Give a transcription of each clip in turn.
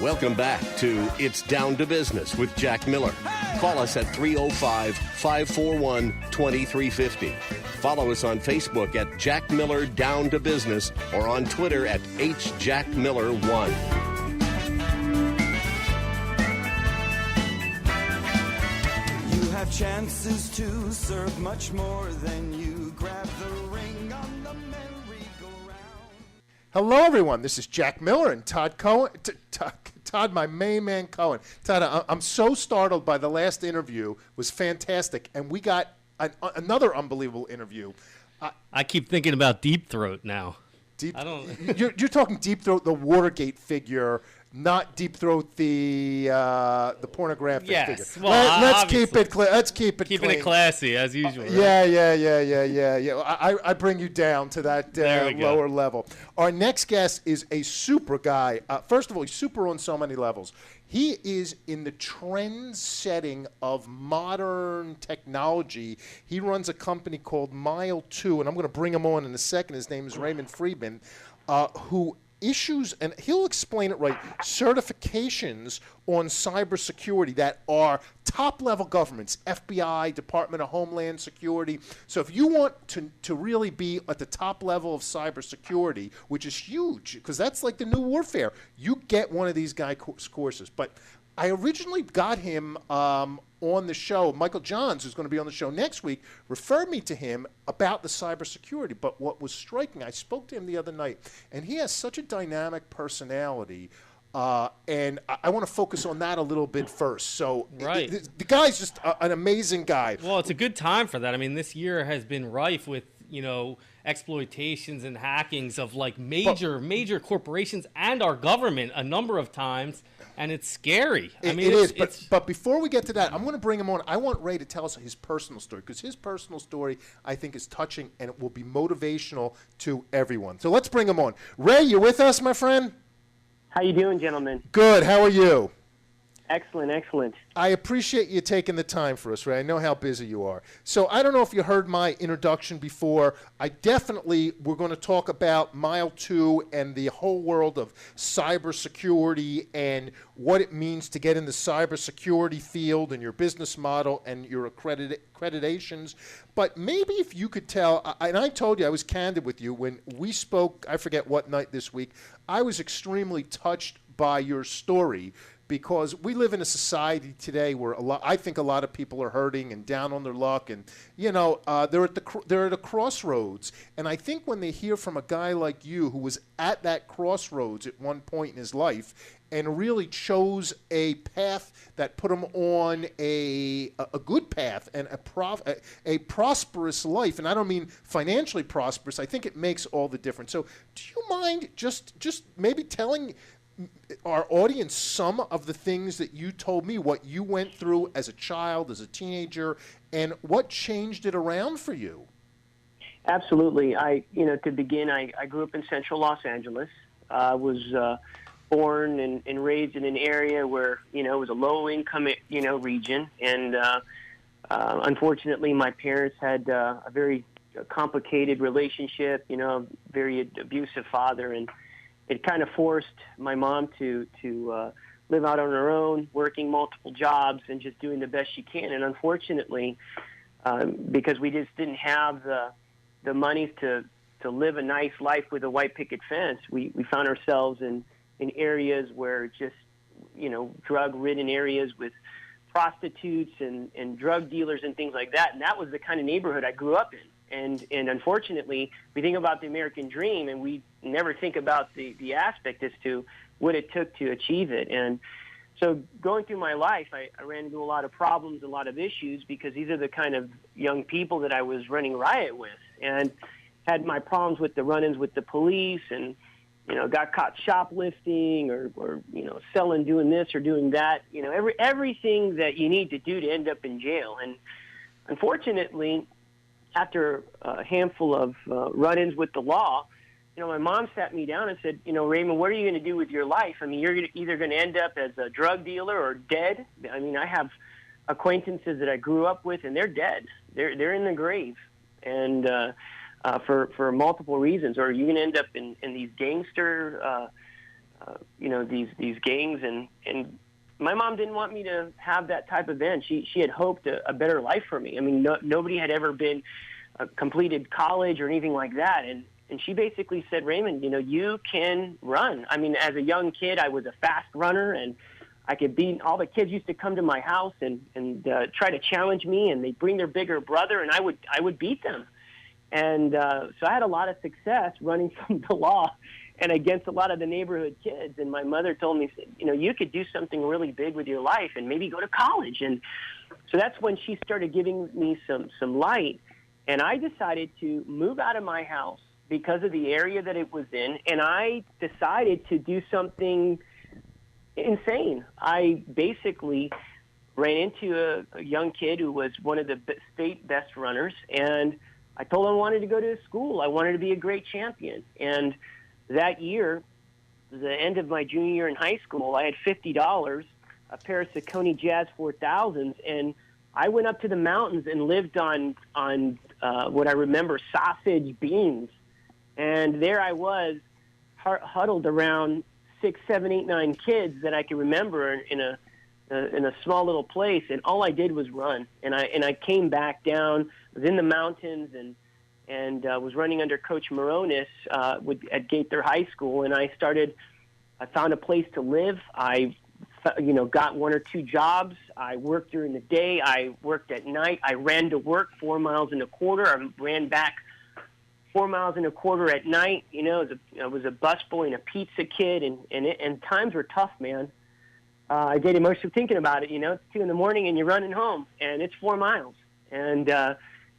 Welcome back to It's Down to Business with Jack Miller. Call us at 305-541-2350. Follow us on Facebook at Jack Miller Down to Business or on Twitter at HJackMiller1. You have chances to serve much more than you grab the ring on the merry-go-round. Hello, everyone. This is Jack Miller and Todd Cohen. Todd, my main man Cohen. Todd, I'm so startled by the last interview. It was fantastic, and we got another unbelievable interview. I keep thinking about Deep Throat now. You're talking Deep Throat, the Watergate figure, not Deep Throat, the pornographic figure. Well, let's keep it clear. Let's keep it keeping clean. it classy as usual. Right? Yeah. I bring you down to that lower level. Our next guest is a super guy. First of all, he's super on so many levels. He is in the trend setting of modern technology. He runs a company called Mile2, and I'm going to bring him on in a second. His name is Raymond Friedman, who issues, and he'll explain it right, certifications on cybersecurity that are top-level governments, FBI, Department of Homeland Security. So if you want to really be at the top level of cybersecurity, which is huge, because that's like the new warfare, you get one of these guy courses. But I originally got him on the show. Michael Johns, who's going to be on the show next week, referred me to him about the cybersecurity. But what was striking, I spoke to him the other night, and he has such a dynamic personality, and I want to focus on that a little bit first. So right. The guy's just an amazing guy. Well, it's a good time for that. I mean, this year has been rife with, exploitations and hackings of like major corporations and our government a number of times. And it's scary. It is. But before we get to that, I'm going to bring him on. I want Ray to tell us his personal story, because his personal story, I think, is touching, and it will be motivational to everyone. So let's bring him on. Ray, you with us, my friend? How you doing, gentlemen? Good. How are you? Excellent. I appreciate you taking the time for us, Ray. I know how busy you are. So I don't know if you heard my introduction before. We're going to talk about Mile2 and the whole world of cybersecurity and what it means to get in the cybersecurity field and your business model and your accreditations. But maybe if you could tell, and I told you, I was candid with you when we spoke, I forget what night this week, I was extremely touched by your story, because we live in a society today where I think a lot of people are hurting and down on their luck, and they're at a crossroads. And I think when they hear from a guy like you, who was at that crossroads at one point in his life and really chose a path that put him on a good path and a prosperous life, and I don't mean financially prosperous, I think it makes all the difference. So do you mind just maybe telling our audience some of the things that you told me, what you went through as a child, as a teenager, and what changed it around for you? Absolutely. To begin, I grew up in central Los Angeles. I was born and raised in an area where, it was a low-income, region. And unfortunately, my parents had a very complicated relationship, very abusive father, and it kind of forced my mom to live out on her own, working multiple jobs and just doing the best she can. And unfortunately, because we just didn't have the money to live a nice life with a white picket fence, we found ourselves in areas where just, drug-ridden areas with prostitutes and drug dealers and things like that. And that was the kind of neighborhood I grew up in. And unfortunately, we think about the American dream, and we never think about the aspect as to what it took to achieve it. And so going through my life, I ran into a lot of problems, a lot of issues, because these are the kind of young people that I was running riot with, and had my problems with the run-ins with the police, and got caught shoplifting or selling, doing this or doing that. Everything that you need to do to end up in jail. And unfortunately, after a handful of run-ins with the law, my mom sat me down and said, Raymond, what are you going to do with your life? I mean, you're either going to end up as a drug dealer or dead. I mean, I have acquaintances that I grew up with, and they're dead. They're in the grave, and for multiple reasons. Or you're going to end up in these gangster these gangs, and my mom didn't want me to have that type of end. She had hoped a better life for me. I mean, nobody had ever been completed college or anything like that, and she basically said, Raymond, you can run. I mean, as a young kid, I was a fast runner, and I could beat. All the kids used to come to my house and try to challenge me, and they'd bring their bigger brother, and I would beat them. And so I had a lot of success running from the law and against a lot of the neighborhood kids. And my mother told me, you could do something really big with your life and maybe go to college. And so that's when she started giving me some light. And I decided to move out of my house because of the area that it was in. And I decided to do something insane. I basically ran into a young kid who was one of the state best runners, and I told him I wanted to go to school. I wanted to be a great champion. And that year, the end of my junior year in high school, I had $50, a pair of Saucony Jazz 4000s, and I went up to the mountains and lived on what I remember, sausage beans. And there I was, huddled around 6, 7, 8, 9 kids that I can remember in a small little place, and all I did was run. And I came back down, was in the mountains, and was running under Coach Moronis at Gaither High School. And I found a place to live. I got 1 or 2 jobs. I worked during the day. I worked at night. I ran to work 4 miles and a quarter. I ran back 4 miles and a quarter at night. I was a busboy and a pizza kid, and times were tough, man. I get emotional thinking about it. It's 2 a.m. and you're running home, and it's 4 miles, and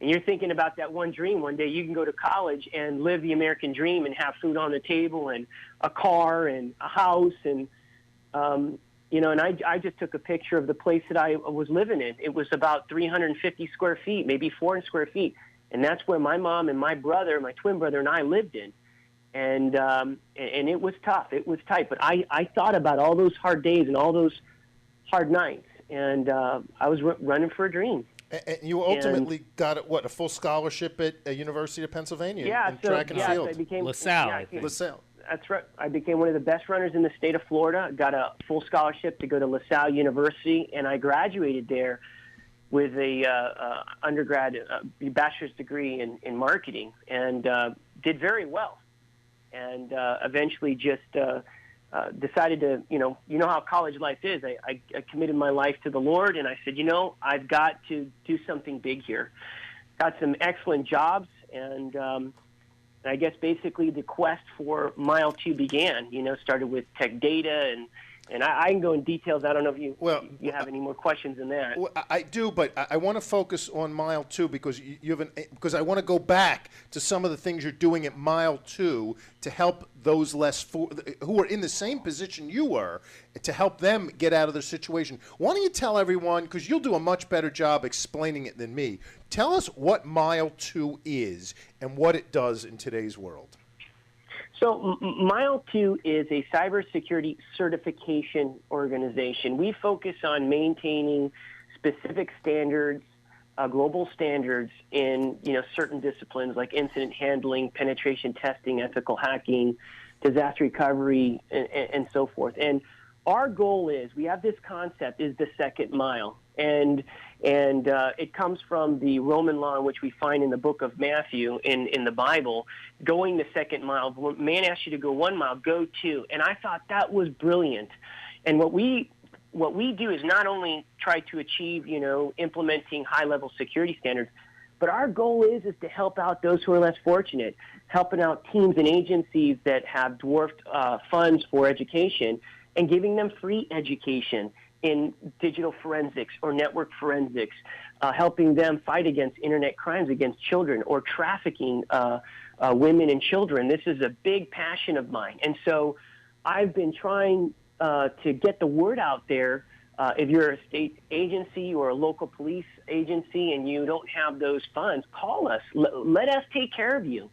you're thinking about that one dream. One day you can go to college and live the American dream and have food on the table and a car and a house, and and I just took a picture of the place that I was living in. It was about 350 square feet, maybe 400 square feet. And that's where my mom and my brother, my twin brother, and I lived in. And it was tough. It was tight. But I thought about all those hard days and all those hard nights. And I was running for a dream. And you ultimately got a full scholarship at the University of Pennsylvania in track and field. I became LaSalle. LaSalle. That's right. I became one of the best runners in the state of Florida. Got a full scholarship to go to LaSalle University, and I graduated there with a undergrad bachelor's degree in marketing, and did very well. And eventually just decided to, how college life is. I committed my life to the Lord, and I said, I've got to do something big here. Got some excellent jobs, and I guess basically the quest for Mile2 began. Started with tech data, and I can go in details. I don't know if you have any more questions than that. Well, I do, but I want to focus on Mile2 because because I want to go back to some of the things you're doing at Mile2 to help those who are in the same position you were, to help them get out of their situation. Why don't you tell everyone, because you'll do a much better job explaining it than me. Tell us what Mile2 is and what it does in today's world. So Mile2 is a cybersecurity certification organization. We focus on maintaining specific standards, global standards in certain disciplines like incident handling, penetration testing, ethical hacking, disaster recovery, and so forth. And our goal is, we have this concept, is the second mile. And it comes from the Roman law, which we find in the book of Matthew in the Bible, going the second mile. When man asks you to go 1 mile, go 2. And I thought that was brilliant. And what we do is not only try to achieve, implementing high-level security standards, but our goal is to help out those who are less fortunate, helping out teams and agencies that have dwarfed funds for education, and giving them free education in digital forensics or network forensics, helping them fight against internet crimes against children or trafficking women and children. This is a big passion of mine. And so I've been trying to get the word out there. If you're a state agency or a local police agency and you don't have those funds, call us. Let us take care of you.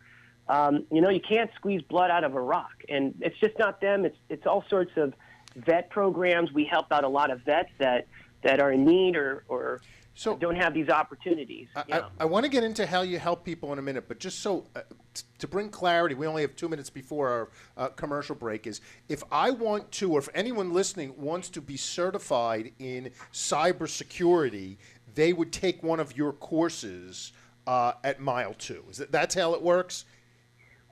You can't squeeze blood out of a rock. And it's just not them. It's all sorts of vet programs. We help out a lot of vets that are in need or So don't have these opportunities. I want to get into how you help people in a minute, but just so to bring clarity, we only have 2 minutes before our commercial break, is if I want to, or if anyone listening wants to be certified in cybersecurity, they would take one of your courses at Mile2. That's how it works?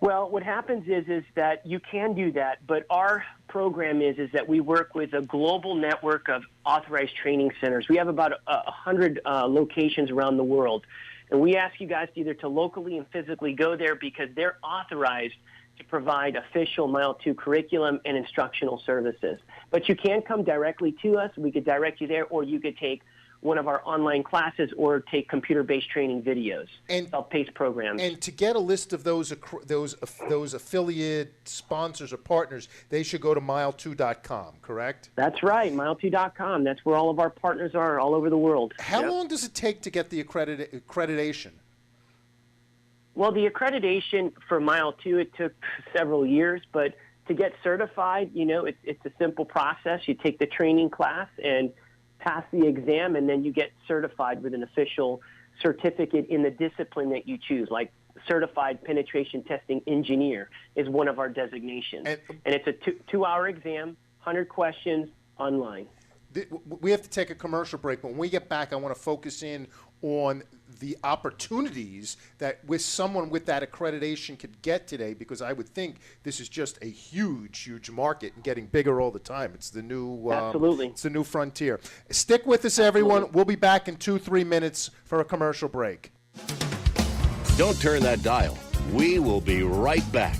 Well, what happens is that you can do that, but our program is that we work with a global network of authorized training centers. We have about 100 locations around the world, and we ask you guys either to locally and physically go there because they're authorized to provide official Mile2 curriculum and instructional services. But you can come directly to us. We could direct you there, or you could take one of our online classes or take computer-based training videos, and self-paced programs. And to get a list of those affiliate sponsors or partners, they should go to mile2.com, correct? That's right, mile2.com. That's where all of our partners are all over the world. How long does it take to get the accreditation? Well, the accreditation for Mile2, it took several years, but to get certified, it's a simple process. You take the training class and pass the exam, and then you get certified with an official certificate in the discipline that you choose, like Certified Penetration Testing Engineer is one of our designations. And it's a two-hour exam, 100 questions, online. We have to take a commercial break, but when we get back, I want to focus in on the opportunities that with someone with that accreditation could get today, because I would think this is just a huge, huge market and getting bigger all the time. It's the new absolutely. It's the new frontier. Stick with us, everyone. Absolutely. We'll be back in 2-3 minutes for a commercial break. Don't turn that dial. We will be right back.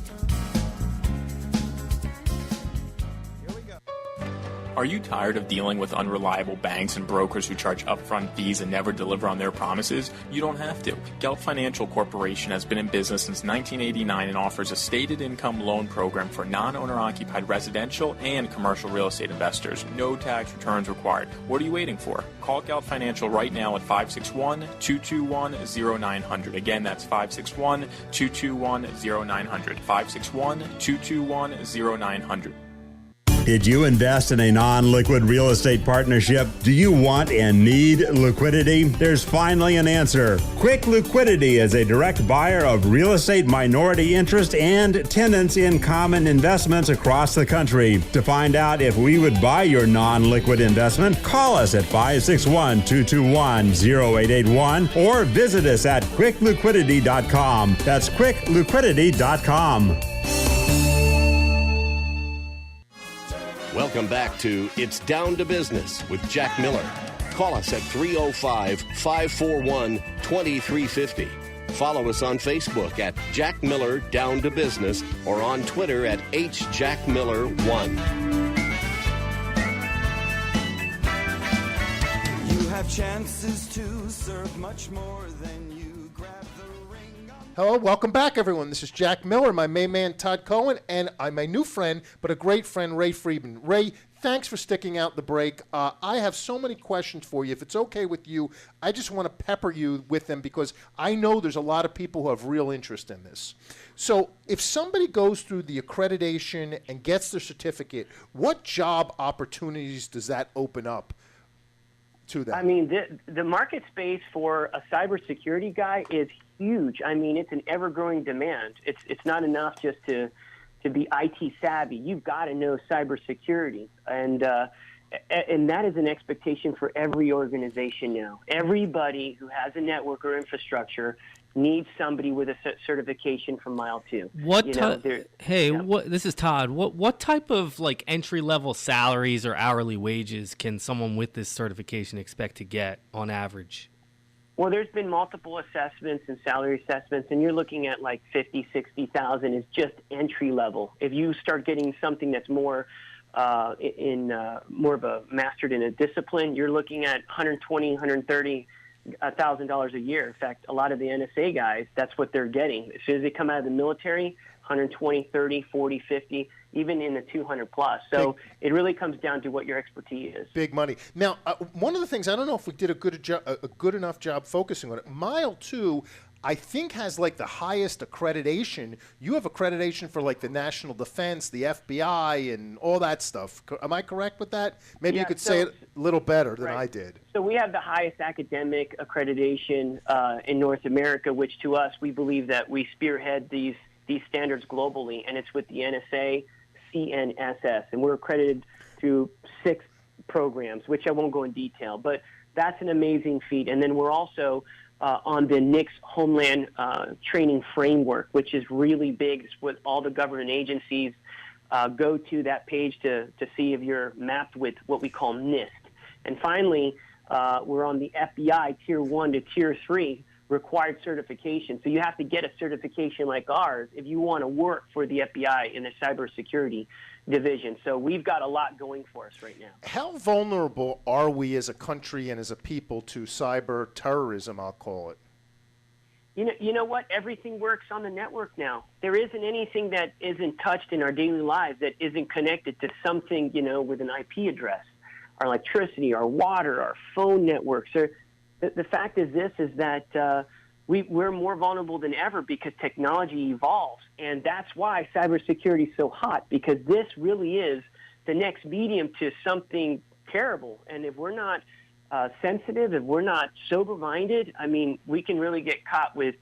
Are you tired of dealing with unreliable banks and brokers who charge upfront fees and never deliver on their promises? You don't have to. Gelt Financial Corporation has been in business since 1989 and offers a stated income loan program for non-owner-occupied residential and commercial real estate investors. No tax returns required. What are you waiting for? Call Gelt Financial right now at 561-221-0900. Again, that's 561-221-0900. 561-221-0900. Did you invest in a non-liquid real estate partnership? Do you want and need liquidity? There's finally an answer. Quick Liquidity is a direct buyer of real estate minority interest and tenants in common investments across the country. To find out if we would buy your non-liquid investment, call us at 561-221-0881 or visit us at quickliquidity.com. That's quickliquidity.com. Welcome back to It's Down to Business with Jack Miller. Call us at 305-541-2350. Follow us on Facebook at Jack Miller Down to Business or on Twitter at HJackMiller1. You have chances to serve much more than you grab the ring on. Hello, welcome back, everyone. This is Jack Miller, my main man, Todd Cohen, and my new friend, but a great friend, Ray Friedman. Ray, thanks for sticking out the break. I have so many questions for you. If it's okay with you, I just want to pepper you with them because I know there's a lot of people who have real interest in this. So if somebody goes through the accreditation and gets their certificate, what job opportunities does that open up to them? I mean, the market space for a cybersecurity guy is huge. I mean, it's an ever-growing demand. It's not enough just to be IT savvy. You've got to know cybersecurity, and that is an expectation for every organization now. Everybody who has a network or infrastructure needs somebody with a certification from Mile2. This is Todd. What type of like entry-level salaries or hourly wages can someone with this certification expect to get on average? Well, there's been multiple assessments and salary assessments, and you're looking at like 50, 60,000 is just entry level. If you start getting something that's more more of a mastered in a discipline, you're looking at $120,000, $130,000 a year. In fact, a lot of the NSA guys, that's what they're getting. As soon as they come out of the military, 120, 30, 40, 50, even in the 200 plus. So it really comes down to what your expertise is. Big money. Now, one of the things, I don't know if we did a good enough job focusing on it. Mile2, I think has like the highest accreditation. You have accreditation for like the national defense, the FBI, and all that stuff. Am I correct with that? Maybe you could say it a little better than I did. So we have the highest academic accreditation in North America, which to us, we believe that we spearhead these standards globally, and it's with the NSA, CNSS, and we're accredited through 6 programs, which I won't go in detail, but that's an amazing feat. And then we're also on the NICS Homeland Training Framework, which is really big. It's what all the government agencies go to that page to see if you're mapped with what we call NIST. And finally, we're on the FBI Tier 1 to Tier 3 required certification. So you have to get a certification like ours if you want to work for the FBI in the cybersecurity division. So we've got a lot going for us right now. How vulnerable are we as a country and as a people to cyber terrorism, I'll call it? You know what? Everything works on the network now. There isn't anything that isn't touched in our daily lives that isn't connected to something, with an IP address. Our electricity, our water, our phone networks. The fact is that we're more vulnerable than ever because technology evolves. And that's why cybersecurity is so hot, because this really is the next medium to something terrible. And if we're not sensitive, if we're not sober-minded, I mean, we can really get caught with,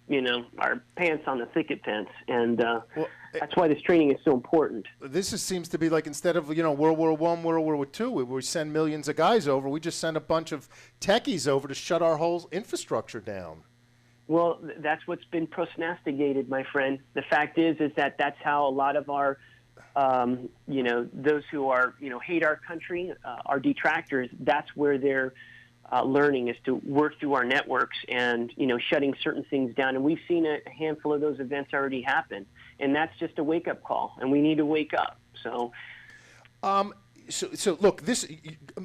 our pants on the thicket fence. And that's why this training is so important. This seems to be like, instead of, World War I, World War II, where we send millions of guys over, we just send a bunch of techies over to shut our whole infrastructure down. Well, that's what's been prosnastigated, my friend. The fact is that that's how a lot of our, those who are, hate our country, our detractors, that's where they're learning, is to work through our networks and, shutting certain things down. And we've seen a handful of those events already happen. And that's just a wake-up call, and we need to wake up. So look, this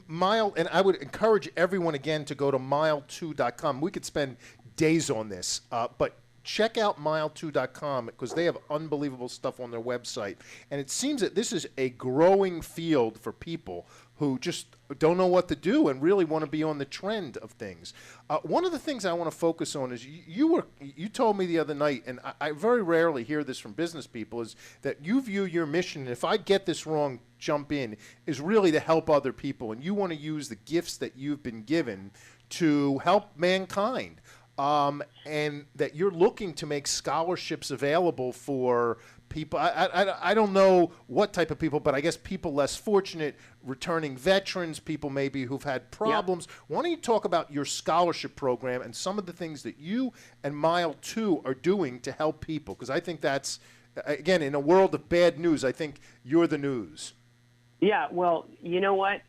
Mile, and I would encourage everyone again to go to Mile2.com. We could spend days on this, but check out Mile2.com because they have unbelievable stuff on their website. And it seems that this is a growing field for people who just don't know what to do and really want to be on the trend of things. One of the things I want to focus on is you told me the other night, and I very rarely hear this from business people, is that you view your mission, and if I get this wrong, jump in, is really to help other people. And you want to use the gifts that you've been given to help mankind. And that you're looking to make scholarships available for people. I don't know what type of people, but I guess people less fortunate, returning veterans, people maybe who've had problems. Yep. Why don't you talk about your scholarship program and some of the things that you and Mile2 are doing to help people? Because I think that's, again, in a world of bad news, I think you're the news. Yeah, well, you know what?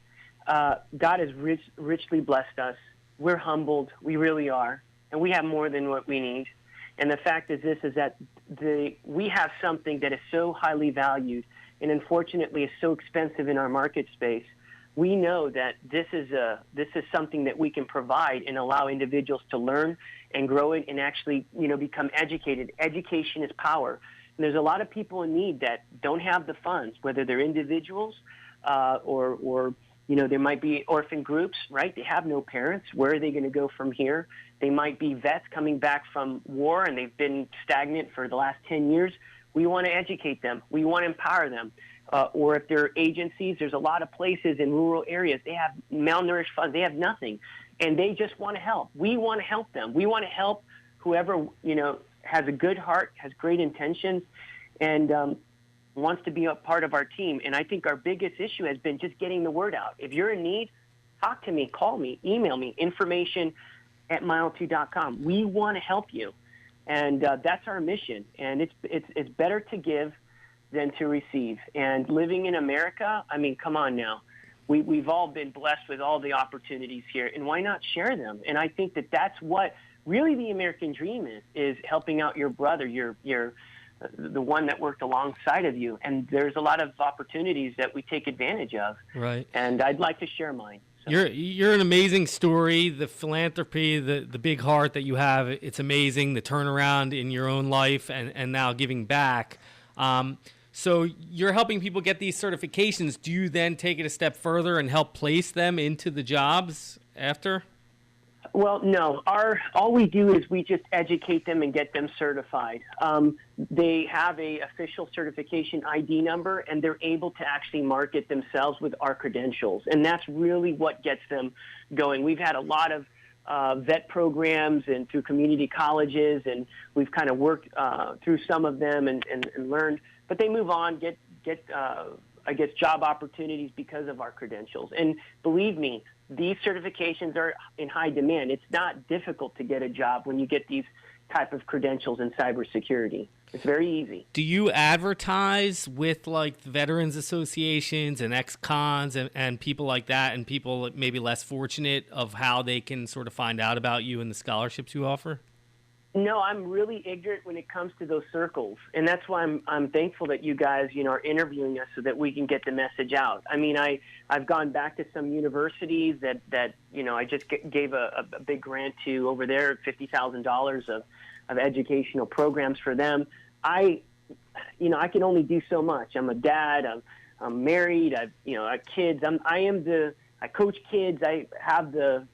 God has richly blessed us. We're humbled. We really are. And we have more than what we need. And the fact is that we have something that is so highly valued and unfortunately is so expensive in our market space. We know that this is something that we can provide and allow individuals to learn and grow it and actually, become educated. Education is power. And there's a lot of people in need that don't have the funds, whether they're individuals or there might be orphan groups, right? They have no parents. Where are they going to go from here? They might be vets coming back from war and they've been stagnant for the last 10 years. We want to educate them. We want to empower them. Or if they're agencies, there's a lot of places in rural areas. They have malnourished funds. They have nothing. And they just want to help. We want to help them. We want to help whoever, has a good heart, has great intentions, and wants to be a part of our team. And I think our biggest issue has been just getting the word out. If you're in need, talk to me, call me, email me, information@mile2.com. We want to help you. And that's our mission. And it's better to give than to receive. And living in America, I mean, come on now. We've all been blessed with all the opportunities here, and why not share them? And I think that's what really the American dream is helping out your brother, the one that worked alongside of you. And there's a lot of opportunities that we take advantage of. Right. And I'd like to share mine. So. You're an amazing story. The philanthropy, the big heart that you have, it's amazing. The turnaround in your own life and now giving back. So you're helping people get these certifications. Do you then take it a step further and help place them into the jobs after? Well, no. All we do is we just educate them and get them certified. They have a official certification ID number, and they're able to actually market themselves with our credentials, and that's really what gets them going. We've had a lot of vet programs and through community colleges, and we've kind of worked through some of them and learned. But they move on, get I guess, job opportunities because of our credentials. And believe me, these certifications are in high demand. It's not difficult to get a job when you get these type of credentials in cybersecurity. It's very easy. Do you advertise with like veterans associations and ex-cons and people like that, and people maybe less fortunate of how they can sort of find out about you and the scholarships you offer? No, I'm really ignorant when it comes to those circles, and that's why I'm thankful that you guys, are interviewing us so that we can get the message out. I mean, I've gone back to some universities that I just gave a big grant to over there, $50,000 of educational programs for them. I can only do so much. I'm a dad. I'm married. I have kids. I coach kids. I have the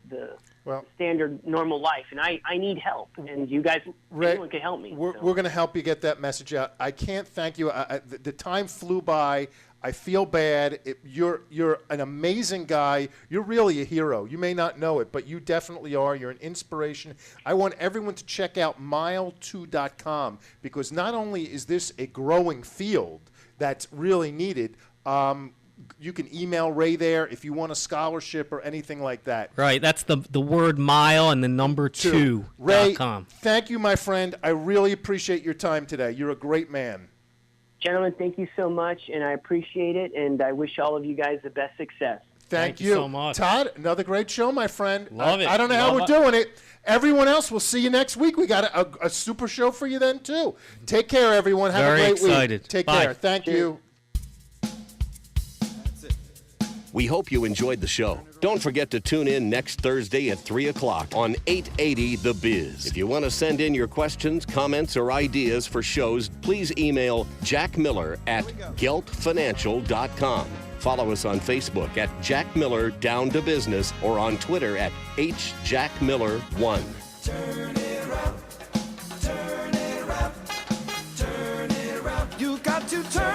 standard normal life, and I need help, and you guys, Ray, anyone can help me. We're going to help you get that message out. I can't thank you. The time flew by. I feel bad. You're an amazing guy. You're really a hero. You may not know it, but you definitely are. You're an inspiration. I want everyone to check out Mile2.com, because not only is this a growing field that's really needed, you can email Ray there if you want a scholarship or anything like that. Right. That's the word mile and the number 2. Ray, .com. thank you, my friend. I really appreciate your time today. You're a great man. Gentlemen, thank you so much, and I appreciate it, and I wish all of you guys the best success. Thank you so much. Todd, another great show, my friend. Love it. I don't know how we're doing it. Everyone else, we'll see you next week. We got a super show for you then, too. Take care, everyone. Have Very a great excited. week. Take Bye. care. Thank you. We hope you enjoyed the show. Don't forget to tune in next Thursday at 3 o'clock on 880 The Biz. If you want to send in your questions, comments, or ideas for shows, please email Jack Miller at geltfinancial.com. Follow us on Facebook at Jack Miller Down to Business, or on Twitter at HJackMiller1. Turn it up, turn it up, turn it up. You got to turn